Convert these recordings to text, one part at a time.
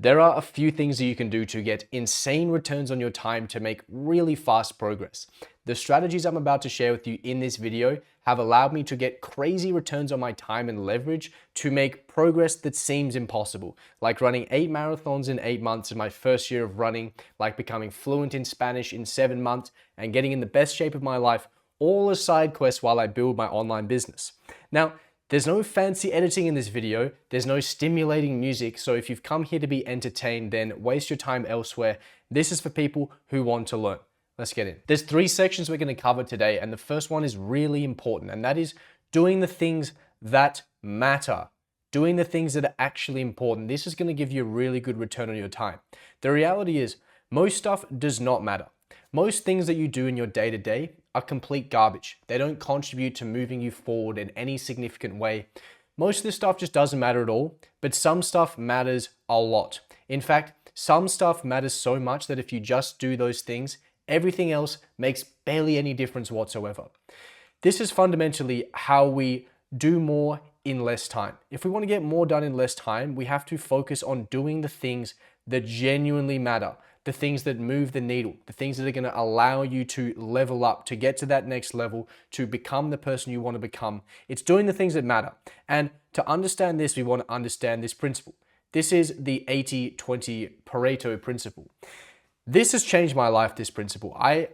There are a few things that you can do to get insane returns on your time to make really fast progress. The strategies I'm about to share with you in this video have allowed me to get crazy returns on my time and leverage to make progress that seems impossible, like running 8 marathons in 8 months in my first year of running, like becoming fluent in Spanish in 7 months, and getting in the best shape of my life, all as side quests while I build my online business. Now, there's no fancy editing in this video, there's no stimulating music, so if you've come here to be entertained, then waste your time elsewhere. This is for people who want to learn. Let's get in. There's 3 sections we're going to cover today, and the first one is really important, and that is doing the things that matter. Doing the things that are actually important. This is going to give you a really good return on your time. The reality is, most stuff does not matter. Most things that you do in your day-to-day are complete garbage. They don't contribute to moving you forward in any significant way. Most of this stuff just doesn't matter at all, but some stuff matters a lot. In fact, some stuff matters so much that if you just do those things, everything else makes barely any difference whatsoever. This is fundamentally how we do more in less time. If we want to get more done in less time, we have to focus on doing the things that genuinely matter. The things that move the needle, the things that are going to allow you to level up, to get to that next level, to become the person you want to become. It's doing the things that matter. And to understand this, we want to understand this principle. This is the 80-20 Pareto principle. This has changed my life, this principle. I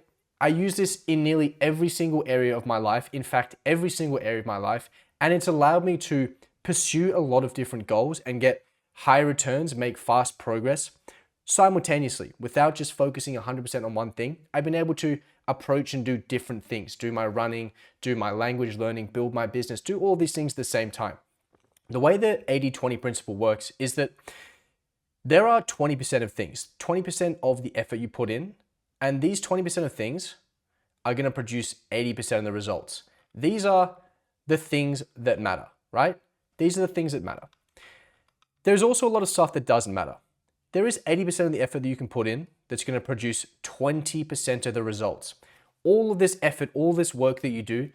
use this in nearly every single area of my life. In fact, every single area of my life. And it's allowed me to pursue a lot of different goals and get high returns, make fast progress simultaneously, without just focusing 100% on one thing. I've been able to approach and do different things, do my running, do my language learning, build my business, do all these things at the same time. The way the 80-20 principle works is that there are 20% of things, 20% of the effort you put in, and these 20% of things are going to produce 80% of the results. These are the things that matter, right? These are the things that matter. There's also a lot of stuff that doesn't matter. There is 80% of the effort that you can put in that's going to produce 20% of the results. All of this effort, all this work that you do,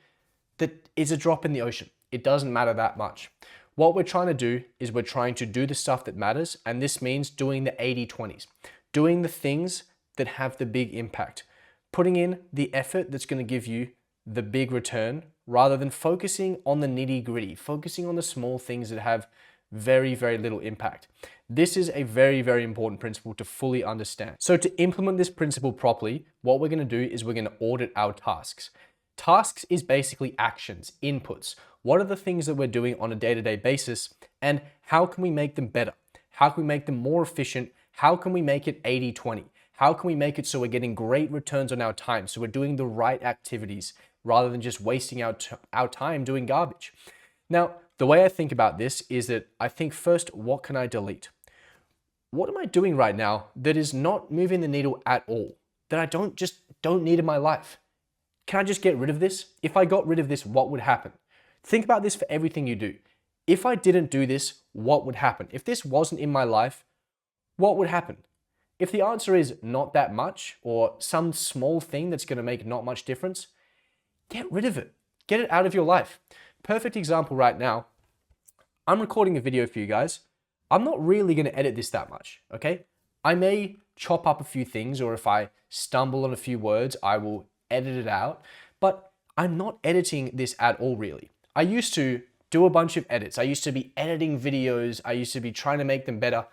that is a drop in the ocean. It doesn't matter that much. What we're trying to do is we're trying to do the stuff that matters, and this means doing the 80-20s, doing the things that have the big impact, putting in the effort that's going to give you the big return rather than focusing on the nitty-gritty, focusing on the small things that have very, very little impact. This is a very, very important principle to fully understand. So to implement this principle properly, what we're going to do is we're going to audit our tasks. Tasks is basically actions, inputs. What are the things that we're doing on a day-to-day basis, and how can we make them better? How can we make them more efficient? How can we make it 80-20? How can we make it so we're getting great returns on our time, so we're doing the right activities rather than just wasting our time doing garbage? Now, the way I think about this is that I think first, what can I delete? What am I doing right now that is not moving the needle at all, that I don't need in my life? Can I just get rid of this? If I got rid of this, what would happen? Think about this for everything you do. If I didn't do this, what would happen? If this wasn't in my life, what would happen? If the answer is not that much, or some small thing that's going to make not much difference, get rid of it. Get it out of your life. Perfect example right now. I'm recording a video for you guys. I'm not really going to edit this that much, okay? I may chop up a few things, or if I stumble on a few words, I will edit it out, but I'm not editing this at all, really. I used to do a bunch of edits. I used to be editing videos. I used to be trying to make them better.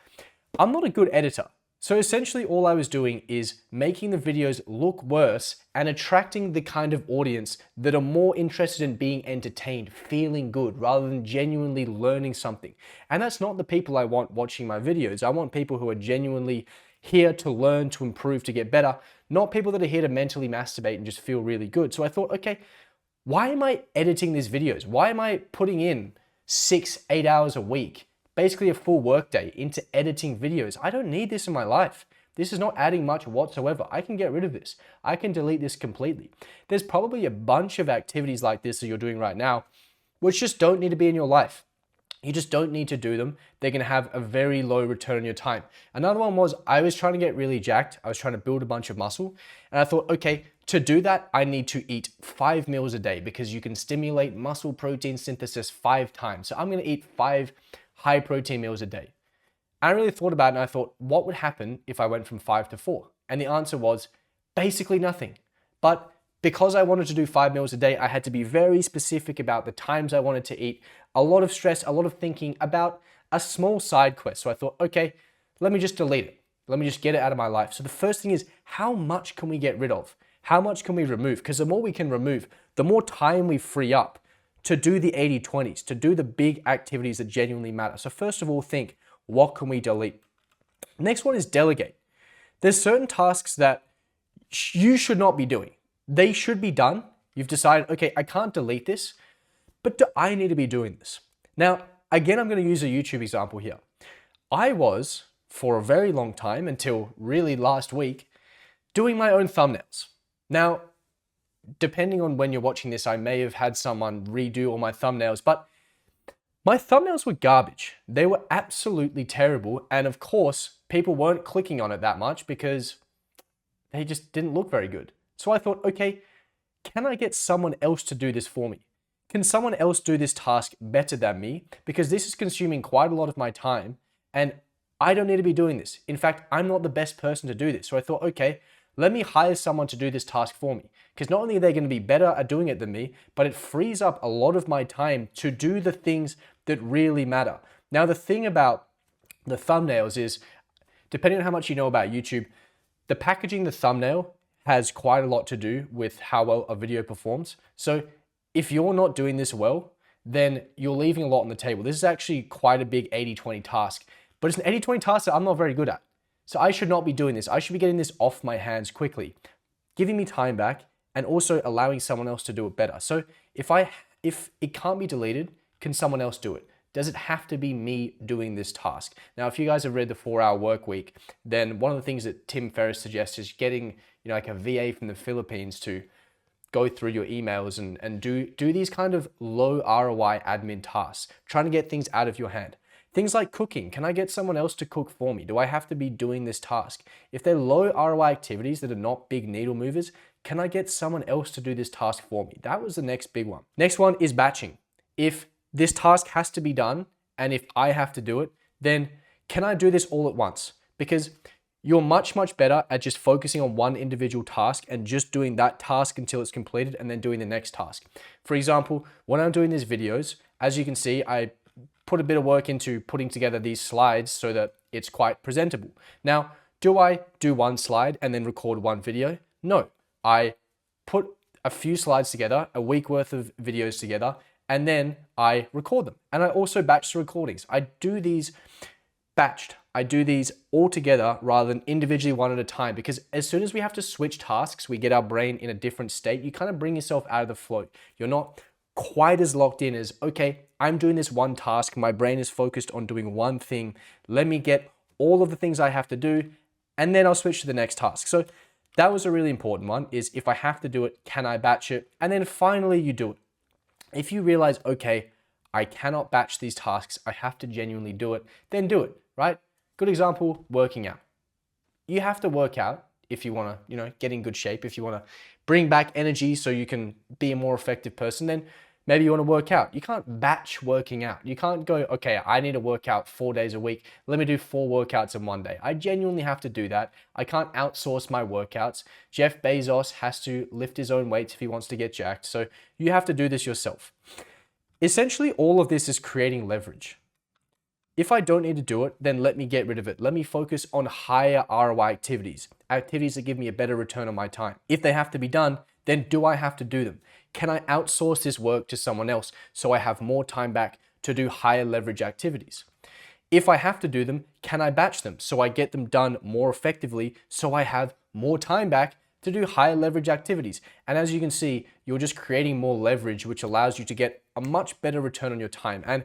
I'm not a good editor. So essentially all I was doing is making the videos look worse and attracting the kind of audience that are more interested in being entertained, feeling good, rather than genuinely learning something. And that's not the people I want watching my videos. I want people who are genuinely here to learn, to improve, to get better, not people that are here to mentally masturbate and just feel really good. So I thought, okay, why am I editing these videos? Why am I putting in 6-8 hours a week, basically a full workday, into editing videos? I don't need this in my life. This is not adding much whatsoever. I can get rid of this. I can delete this completely. There's probably a bunch of activities like this that you're doing right now, which just don't need to be in your life. You just don't need to do them. They're going to have a very low return on your time. Another one was I was trying to get really jacked. I was trying to build a bunch of muscle. And I thought, okay, to do that, I need to eat 5 meals a day because you can stimulate muscle protein synthesis 5 times. So I'm going to eat 5 high protein meals a day. And I really thought about it and I thought, what would happen if I went from 5 to 4? And the answer was basically nothing. But because I wanted to do 5 meals a day, I had to be very specific about the times I wanted to eat, a lot of stress, a lot of thinking about a small side quest. So I thought, okay, let me just delete it. Let me just get it out of my life. So the first thing is, how much can we get rid of? How much can we remove? Because the more we can remove, the more time we free up to do the 80-20s, to do the big activities that genuinely matter. So first of all, think, what can we delete? Next one is delegate. There's certain tasks that you should not be doing. They should be done. You've decided, okay, I can't delete this, but do I need to be doing this? Now, again, I'm going to use a YouTube example here. I was, for a very long time, until really last week, doing my own thumbnails. Now, depending on when you're watching this, I may have had someone redo all my thumbnails, but my thumbnails were garbage. They were absolutely terrible. And of course, people weren't clicking on it that much because they just didn't look very good. So I thought, okay, can I get someone else to do this for me? Can someone else do this task better than me? Because this is consuming quite a lot of my time and I don't need to be doing this. In fact, I'm not the best person to do this. So I thought, okay, let me hire someone to do this task for me. Because not only are they going to be better at doing it than me, but it frees up a lot of my time to do the things that really matter. Now, the thing about the thumbnails is, depending on how much you know about YouTube, the packaging the thumbnail has quite a lot to do with how well a video performs. So if you're not doing this well, then you're leaving a lot on the table. This is actually quite a big 80-20 task, but it's an 80-20 task that I'm not very good at. So I should not be doing this. I should be getting this off my hands quickly, giving me time back and also allowing someone else to do it better. So if it can't be deleted, can someone else do it? Does it have to be me doing this task? Now, if you guys have read the 4-Hour Work Week, then one of the things that Tim Ferriss suggests is getting, like a VA from the Philippines to go through your emails and do these kind of low ROI admin tasks, trying to get things out of your hand. Things like cooking. Can I get someone else to cook for me? Do I have to be doing this task? If they're low ROI activities that are not big needle movers, can I get someone else to do this task for me? That was the next big one. Next one is batching. If this task has to be done and if I have to do it, then can I do this all at once? Because you're much, much better at just focusing on one individual task and just doing that task until it's completed and then doing the next task. For example, when I'm doing these videos, as you can see, I put a bit of work into putting together these slides so that it's quite presentable. Now, do I do one slide and then record one video? No, I put a few slides together, a week worth of videos together, and then I record them. And I also batch the recordings. I do these batched. I do these all together rather than individually one at a time, because as soon as we have to switch tasks, we get our brain in a different state. You kind of bring yourself out of the flow. You're not quite as locked in as, okay, I'm doing this one task. My brain is focused on doing one thing. Let me get all of the things I have to do, and then I'll switch to the next task. So that was a really important one, is if I have to do it, can I batch it? And then finally you do it. If you realize, okay, I cannot batch these tasks, I have to genuinely do it, then do it, right? Good example, working out. You have to work out if you want to, get in good shape, if you want to bring back energy so you can be a more effective person, then maybe you want to work out. You can't batch working out. You can't go, okay, I need to work out 4 days a week. Let me do 4 workouts in one day. I genuinely have to do that. I can't outsource my workouts. Jeff Bezos has to lift his own weights if he wants to get jacked. So you have to do this yourself. Essentially, all of this is creating leverage. If I don't need to do it, then let me get rid of it. Let me focus on higher ROI activities that give me a better return on my time. If they have to be done, then do I have to do them? Can I outsource this work to someone else so I have more time back to do higher leverage activities? If I have to do them, can I batch them so I get them done more effectively so I have more time back to do higher leverage activities? And as you can see, you're just creating more leverage, which allows you to get a much better return on your time. And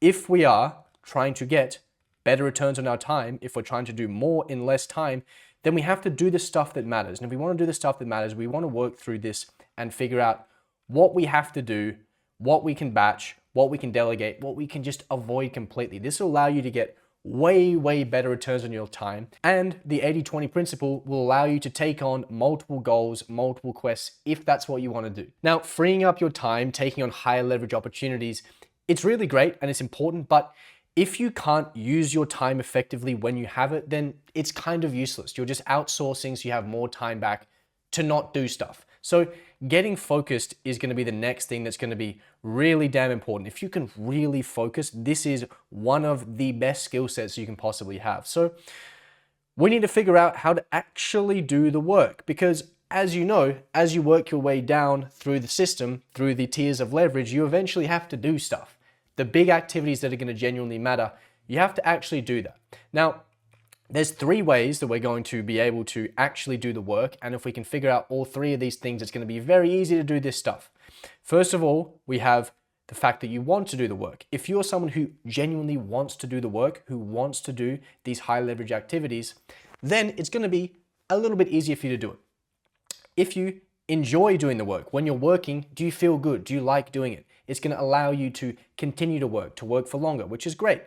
if we are trying to get better returns on our time, if we're trying to do more in less time, then we have to do the stuff that matters. And if we want to do the stuff that matters, we want to work through this and figure out what we have to do, what we can batch, what we can delegate, what we can just avoid completely. This will allow you to get way, way better returns on your time. And the 80-20 principle will allow you to take on multiple goals, multiple quests, if that's what you want to do. Now, freeing up your time, taking on higher leverage opportunities, it's really great and it's important, but If you can't use your time effectively when you have it, then it's kind of useless. You're just outsourcing so you have more time back to not do stuff. So getting focused is going to be the next thing that's going to be really damn important. If you can really focus, this is one of the best skill sets you can possibly have. So we need to figure out how to actually do the work, because as you know, as you work your way down through the system, through the tiers of leverage, you eventually have to do stuff. The big activities that are going to genuinely matter, you have to actually do that. Now, there's 3 ways that we're going to be able to actually do the work, and if we can figure out all 3 of these things, it's going to be very easy to do this stuff. First of all, we have the fact that you want to do the work. If you're someone who genuinely wants to do the work, who wants to do these high leverage activities, then it's going to be a little bit easier for you to do it. If you enjoy doing the work, when you're working, do you feel good? Do you like doing it? It's going to allow you to continue to work for longer, which is great.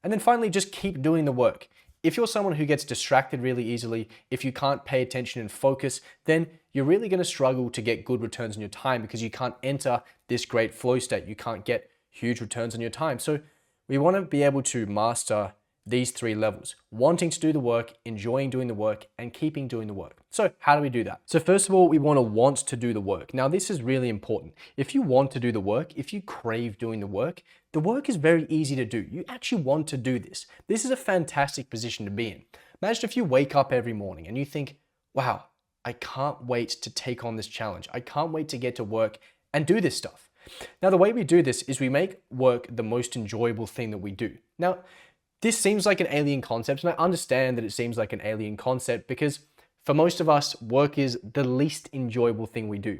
And then finally, just keep doing the work. If you're someone who gets distracted really easily, if you can't pay attention and focus, then you're really going to struggle to get good returns on your time, because you can't enter this great flow state. You can't get huge returns on your time. So we want to be able to master these 3 levels: wanting to do the work, enjoying doing the work, and keeping doing the work. So how do we do that? So first of all, we want to do the work. Now, this is really important. If you want to do the work, if you crave doing the work is very easy to do. You actually want to do this. This is a fantastic position to be in. Imagine if you wake up every morning and you think, wow, I can't wait to take on this challenge. I can't wait to get to work and do this stuff. Now, the way we do this is we make work the most enjoyable thing that we do. Now, this seems like an alien concept, and I understand that it seems like an alien concept because for most of us, work is the least enjoyable thing we do.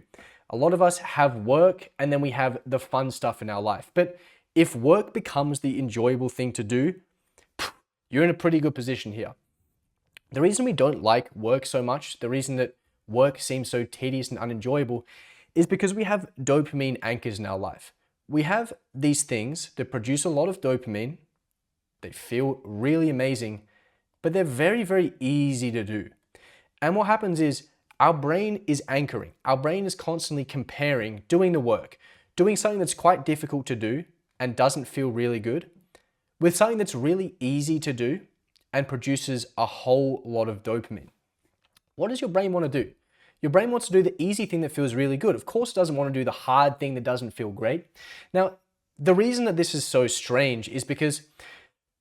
A lot of us have work and then we have the fun stuff in our life. But if work becomes the enjoyable thing to do, you're in a pretty good position here. The reason we don't like work so much, the reason that work seems so tedious and unenjoyable, is because we have dopamine anchors in our life. We have these things that produce a lot of dopamine. They feel really amazing, but they're very, very easy to do. And what happens is our brain is anchoring. Our brain is constantly comparing doing the work, doing something that's quite difficult to do and doesn't feel really good, with something that's really easy to do and produces a whole lot of dopamine. What does your brain want to do? Your brain wants to do the easy thing that feels really good. Of course, it doesn't want to do the hard thing that doesn't feel great. Now, the reason that this is so strange is because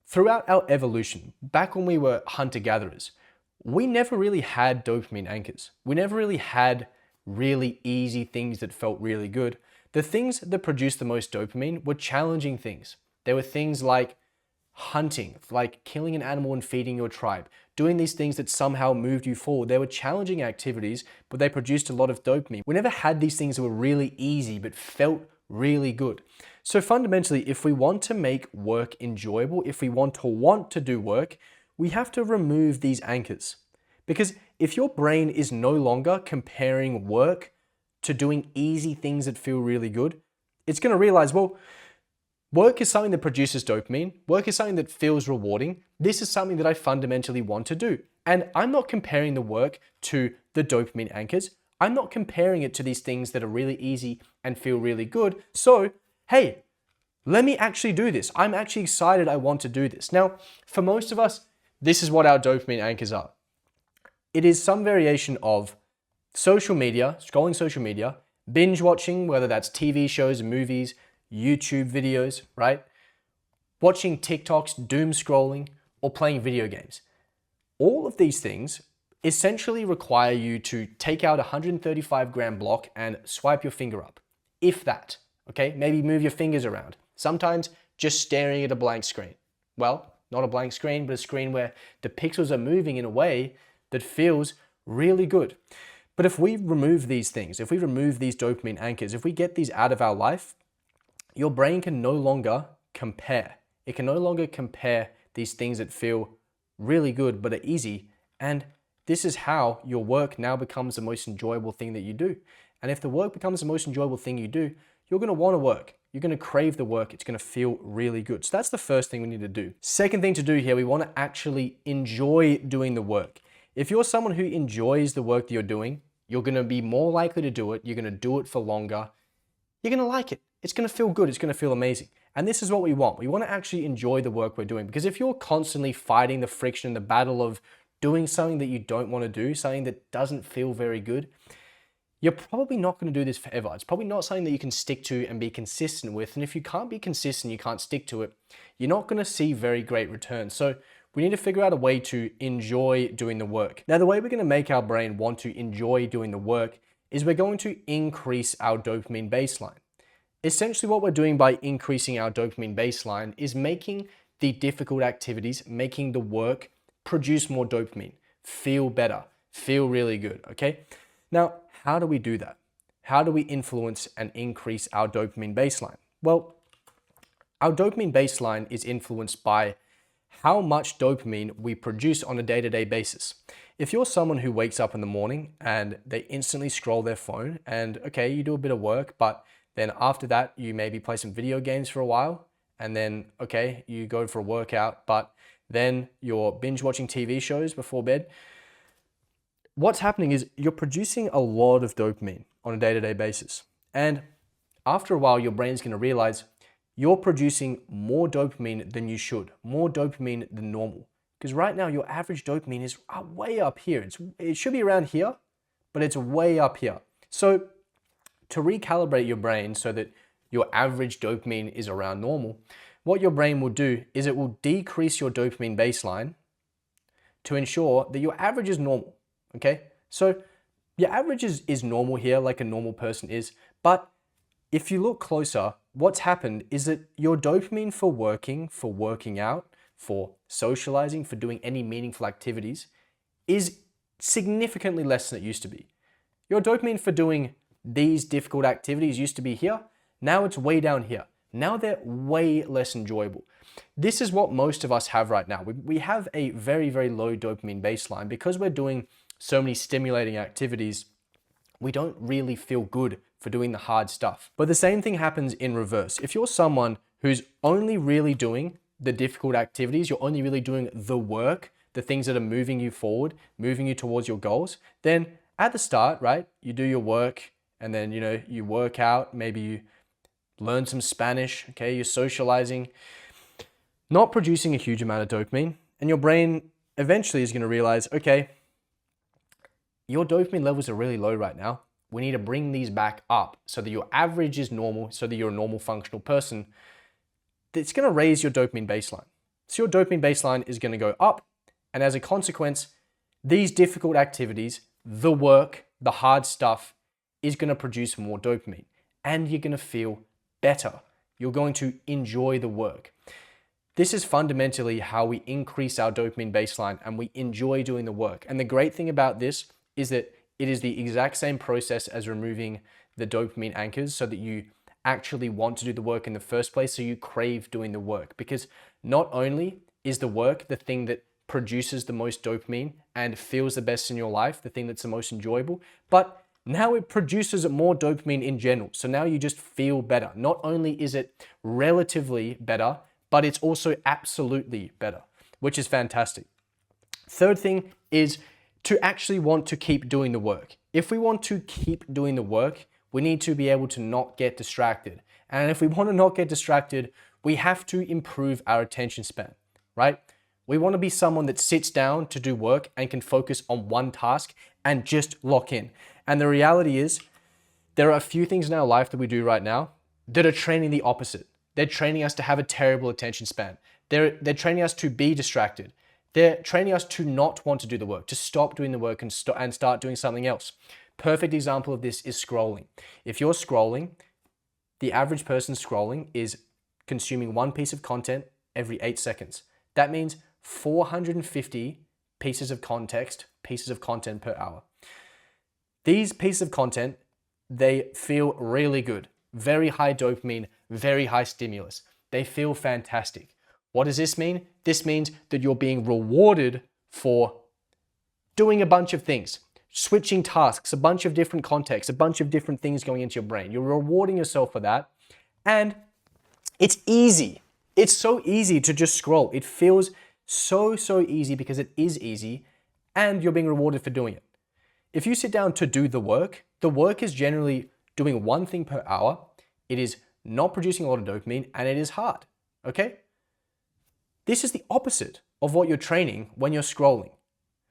throughout our evolution, back when we were hunter-gatherers, we never really had dopamine anchors. We never really had really easy things that felt really good. The things that produced the most dopamine were challenging things. There were things like hunting, like killing an animal and feeding your tribe, doing these things that somehow moved you forward. They were challenging activities, but they produced a lot of dopamine. We never had these things that were really easy but felt really good. So fundamentally, if we want to make work enjoyable, if we want to do work, we have to remove these anchors. Because if your brain is no longer comparing work to doing easy things that feel really good, it's going to realize, well, work is something that produces dopamine. Work is something that feels rewarding. This is something that I fundamentally want to do. And I'm not comparing the work to the dopamine anchors. I'm not comparing it to these things that are really easy and feel really good. So, hey, let me actually do this. I'm actually excited. I want to do this. Now, for most of us, this is what our dopamine anchors are. It is some variation of social media, scrolling social media, binge watching, whether that's TV shows, movies, YouTube videos, right? Watching TikToks, doom scrolling, or playing video games. All of these things essentially require you to take out a 135-gram block and swipe your finger up, if that, okay? Maybe move your fingers around. Sometimes just staring at a blank screen. Well, not a blank screen, but a screen where the pixels are moving in a way that feels really good. But if we remove these things, if we remove these dopamine anchors, if we get these out of our life, your brain can no longer compare. It can no longer compare these things that feel really good but are easy. And this is how your work now becomes the most enjoyable thing that you do. And if the work becomes the most enjoyable thing you do, you're going to want to work. You're going to crave the work. It's going to feel really good. So that's the first thing we need to do. Second thing to do here, we want to actually enjoy doing the work. If you're someone who enjoys the work that you're doing, you're going to be more likely to do it. You're going to do it for longer. You're going to like it. It's going to feel good. It's going to feel amazing. And this is what we want. We want to actually enjoy the work we're doing, because if you're constantly fighting the friction, the battle of doing something that you don't want to do, something that doesn't feel very good, you're probably not going to do this forever. It's probably not something that you can stick to and be consistent with. And if you can't be consistent, you can't stick to it, you're not going to see very great returns. So we need to figure out a way to enjoy doing the work. Now, the way we're going to make our brain want to enjoy doing the work is we're going to increase our dopamine baseline. Essentially, what we're doing by increasing our dopamine baseline is making the difficult activities, making the work produce more dopamine, feel better, feel really good, okay? Now, how do we do that? How do we influence and increase our dopamine baseline? Well, our dopamine baseline is influenced by how much dopamine we produce on a day-to-day basis. If you're someone who wakes up in the morning and they instantly scroll their phone, and okay, you do a bit of work, but then after that, you maybe play some video games for a while, and then, okay, you go for a workout, but then you're binge watching TV shows before bed. What's happening is you're producing a lot of dopamine on a day-to-day basis. And after a while, your brain's going to realize you're producing more dopamine than you should, more dopamine than normal. Because right now, your average dopamine is way up here. It should be around here, but it's way up here. So to recalibrate your brain so that your average dopamine is around normal, what your brain will do is it will decrease your dopamine baseline to ensure that your average is normal, okay? So your average is normal here, like a normal person is, but if you look closer, what's happened is that your dopamine for working out, for socializing, for doing any meaningful activities is significantly less than it used to be. Your dopamine for doing these difficult activities used to be here. Now it's way down here. Now they're way less enjoyable. This is what most of us have right now. We have a very, very low dopamine baseline because we're doing so many stimulating activities. We don't really feel good for doing the hard stuff. But the same thing happens in reverse. If you're someone who's only really doing the difficult activities, you're only really doing the work, the things that are moving you forward, moving you towards your goals, then at the start, right, you do your work and then, you work out, maybe you learn some Spanish, okay, you're socializing, not producing a huge amount of dopamine, and your brain eventually is going to realize, okay, your dopamine levels are really low right now. We need to bring these back up so that your average is normal, so that you're a normal functional person. It's going to raise your dopamine baseline. So your dopamine baseline is going to go up, and as a consequence, these difficult activities, the work, the hard stuff, is going to produce more dopamine, and you're going to feel better. You're going to enjoy the work. This is fundamentally how we increase our dopamine baseline and we enjoy doing the work. And the great thing about this is that it is the exact same process as removing the dopamine anchors so that you actually want to do the work in the first place, so you crave doing the work. Because not only is the work the thing that produces the most dopamine and feels the best in your life, the thing that's the most enjoyable, but now it produces more dopamine in general. So now you just feel better. Not only is it relatively better, but it's also absolutely better, which is fantastic. Third thing is to actually want to keep doing the work. If we want to keep doing the work, we need to be able to not get distracted. And if we want to not get distracted, we have to improve our attention span, right? We want to be someone that sits down to do work and can focus on one task and just lock in. And the reality is, there are a few things in our life that we do right now that are training the opposite. They're training us to have a terrible attention span. They're training us to be distracted. They're training us to not want to do the work, to stop doing the work and start doing something else. Perfect example of this is scrolling. If you're scrolling, the average person scrolling is consuming one piece of content every 8 seconds. That means 450 pieces of content per hour. These pieces of content, they feel really good. Very high dopamine, very high stimulus. They feel fantastic. What does this mean? This means that you're being rewarded for doing a bunch of things, switching tasks, a bunch of different contexts, a bunch of different things going into your brain. You're rewarding yourself for that. And it's easy. It's so easy to just scroll. It feels so easy because it is easy, and you're being rewarded for doing it. If you sit down to do the work is generally doing one thing per hour. It is not producing a lot of dopamine, and it is hard, okay? This is the opposite of what you're training when you're scrolling.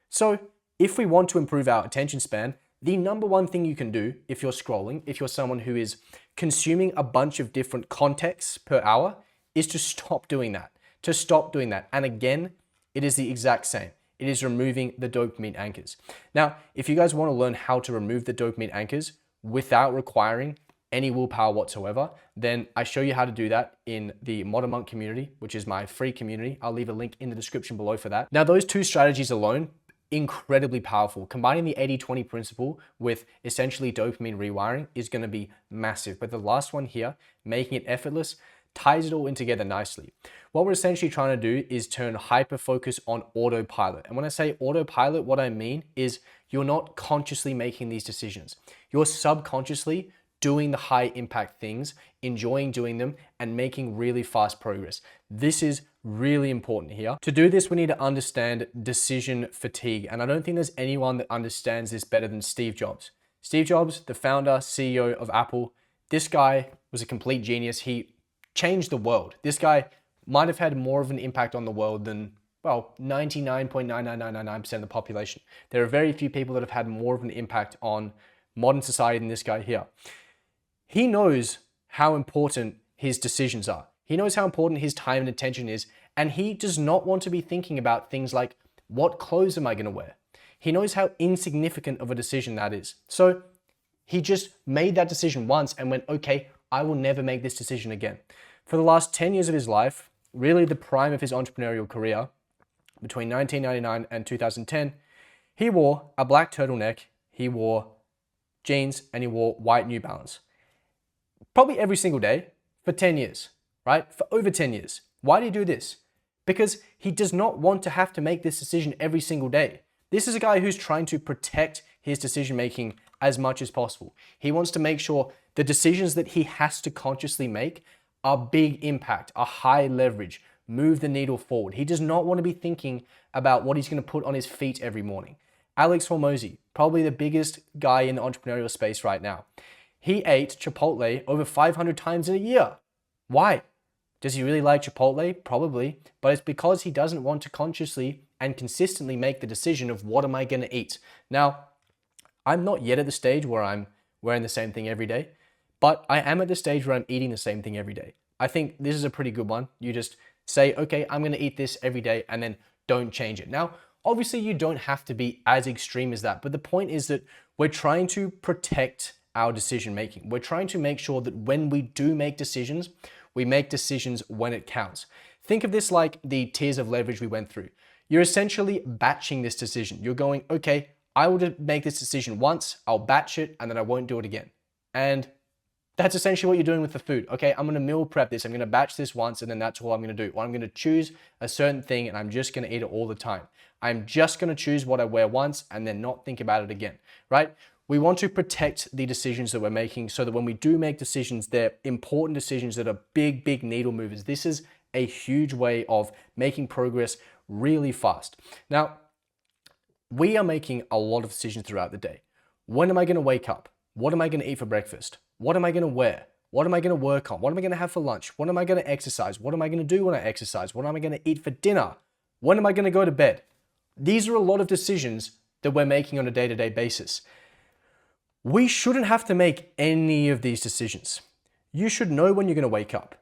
So if we want to improve our attention span, the number one thing you can do if you're scrolling, if you're someone who is consuming a bunch of different contexts per hour, is to stop doing that. To stop doing that. And again, it is the exact same. It is removing the dopamine anchors. Now, if you guys want to learn how to remove the dopamine anchors without requiring any willpower whatsoever, then I show you how to do that in the Modern Monk community, which is my free community. I'll leave a link in the description below for that. Now, those two strategies alone, incredibly powerful. Combining the 80-20 principle with essentially dopamine rewiring is going to be massive. But the last one here, making it effortless, ties it all in together nicely. What we're essentially trying to do is turn hyperfocus on autopilot. And when I say autopilot, what I mean is you're not consciously making these decisions. You're subconsciously doing the high impact things, enjoying doing them, and making really fast progress. This is really important here. To do this, we need to understand decision fatigue. And I don't think there's anyone that understands this better than Steve Jobs. Steve Jobs, the founder, CEO of Apple, this guy was a complete genius. He changed the world. This guy might have had more of an impact on the world than, well, 99.99999% of the population. There are very few people that have had more of an impact on modern society than this guy here. He knows how important his decisions are. He knows how important his time and attention is, and he does not want to be thinking about things like, what clothes am I going to wear? He knows how insignificant of a decision that is. So he just made that decision once and went, okay, I will never make this decision again. For the last 10 years of his life, really the prime of his entrepreneurial career, between 1999 and 2010, he wore a black turtleneck, he wore jeans, and he wore white New Balance. Probably every single day for 10 years, right? For over 10 years. Why did he do this? Because he does not want to have to make this decision every single day. This is a guy who's trying to protect his decision making as much as possible. He wants to make sure the decisions that he has to consciously make are big impact, are high leverage, move the needle forward. He does not want to be thinking about what he's going to put on his feet every morning. Alex Hormozi, probably the biggest guy in the entrepreneurial space right now. He ate Chipotle over 500 times in a year. Why? Does he really like Chipotle? Probably, but it's because he doesn't want to consciously and consistently make the decision of what am I going to eat. Now, I'm not yet at the stage where I'm wearing the same thing every day, but I am at the stage where I'm eating the same thing every day. I think this is a pretty good one. You just say, okay, I'm going to eat this every day and then don't change it. Now, obviously you don't have to be as extreme as that, but the point is that we're trying to protect our decision making. We're trying to make sure that when we do make decisions, we make decisions when it counts. Think of this like the tiers of leverage we went through. You're essentially batching this decision. You're going, okay, I will make this decision once, I'll batch it, and then I won't do it again. And that's essentially what you're doing with the food. Okay, I'm gonna meal prep this, I'm gonna batch this once, and then that's all I'm gonna do. Or I'm gonna choose a certain thing and I'm just gonna eat it all the time. I'm just gonna choose what I wear once and then not think about it again, right? We want to protect the decisions that we're making so that when we do make decisions, they're important decisions that are big, big needle movers. This is a huge way of making progress really fast. Now, we are making a lot of decisions throughout the day. When am I gonna wake up? What am I gonna eat for breakfast? What am I gonna wear? What am I gonna work on? What am I gonna have for lunch? What am I gonna exercise? What am I gonna do when I exercise? What am I gonna eat for dinner? When am I gonna go to bed? These are a lot of decisions that we're making on a day-to-day basis. We shouldn't have to make any of these decisions. You should know when you're gonna wake up.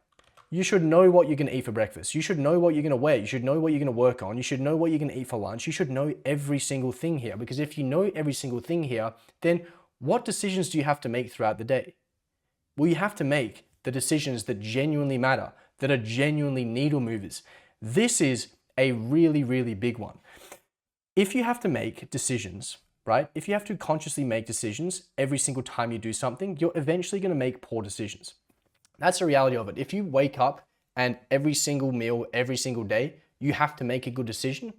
You should know what you're gonna eat for breakfast. You should know what you're gonna wear. You should know what you're gonna work on. You should know what you're gonna eat for lunch. You should know every single thing here, because if you know every single thing here, then what decisions do you have to make throughout the day? Well, you have to make the decisions that genuinely matter, that are genuinely needle movers. This is a really, really big one. If you have to make decisions, right? If you have to consciously make decisions every single time you do something, you're eventually going to make poor decisions. That's the reality of it. If you wake up and every single meal, every single day, you have to make a good decision,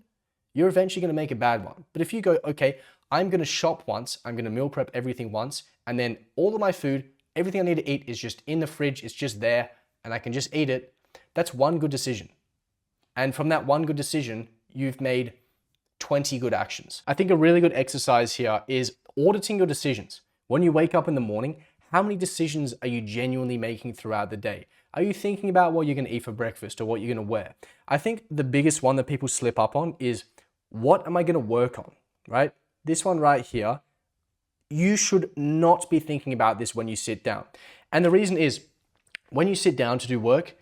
you're eventually going to make a bad one. But if you go, okay, I'm going to shop once, I'm going to meal prep everything once, and then all of my food, everything I need to eat is just in the fridge, it's just there, and I can just eat it, that's one good decision. And from that one good decision, you've made 20 good actions. I think a really good exercise here is auditing your decisions. When you wake up in the morning, how many decisions are you genuinely making throughout the day? Are you thinking about what you're going to eat for breakfast or what you're going to wear? I think the biggest one that people slip up on is, what am I going to work on, right? This one right here, you should not be thinking about this when you sit down. And the reason is, when you sit down to do work,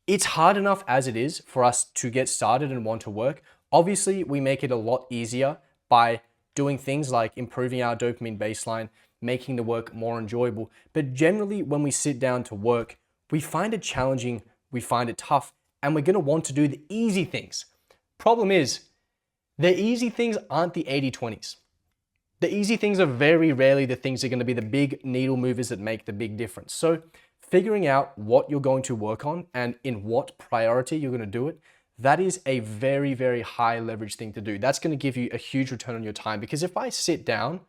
it's hard enough as it is for us to get started and want to work. Obviously, we make it a lot easier by doing things like improving our dopamine baseline, making the work more enjoyable. But generally, when we sit down to work, we find it challenging, we find it tough, and we're gonna want to do the easy things. Problem is, the easy things aren't the 80-20s. The easy things are very rarely the things that are gonna be the big needle movers that make the big difference. So figuring out what you're going to work on and in what priority you're gonna do it, that is a very, very high leverage thing to do. That's gonna give you a huge return on your time, because if I sit down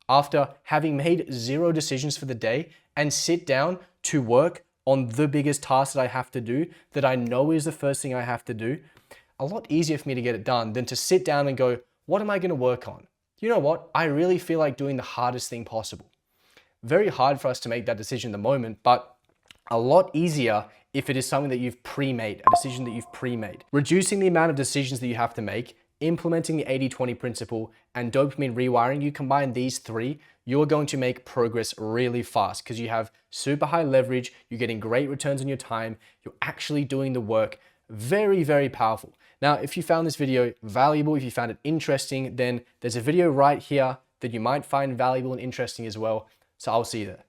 after having made 0 decisions for the day and sit down to work on the biggest task that I have to do, that I know is the first thing I have to do, a lot easier for me to get it done than to sit down and go, what am I gonna work on? You know what? I really feel like doing the hardest thing possible. Very hard for us to make that decision in the moment, but a lot easier if it is something that you've pre-made, a decision that you've pre-made. Reducing the amount of decisions that you have to make, implementing the 80-20 principle, and dopamine rewiring, you combine these 3, you're going to make progress really fast because you have super high leverage, you're getting great returns on your time, you're actually doing the work. Very, very powerful. Now, if you found this video valuable, if you found it interesting, then there's a video right here that you might find valuable and interesting as well. So I'll see you there.